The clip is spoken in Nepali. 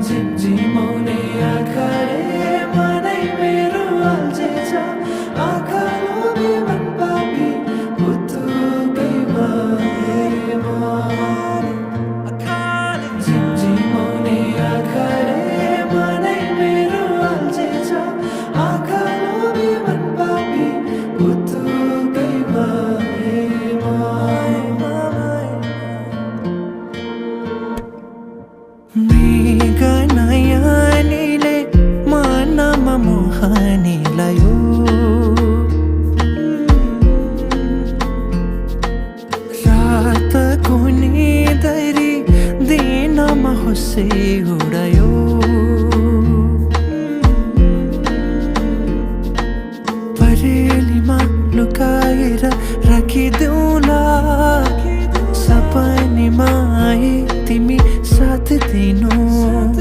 झिमझिमाउने आँखाले मनै मेरो अल्झेछ आँखा लोभी मन पापी पुतुकै भएमा झिमझिमाउने आँखाले मनै मेरो अल्झेछ आँखा लोभी मन पापी पुतुकै भएमा मृग नयनीले मनमा मोहनी लायो रातको निदरी दिनमा होसे उडायो परेलीमा लुकाएर राखिदेऊला सपनीमा आए तिमी साथ दिनु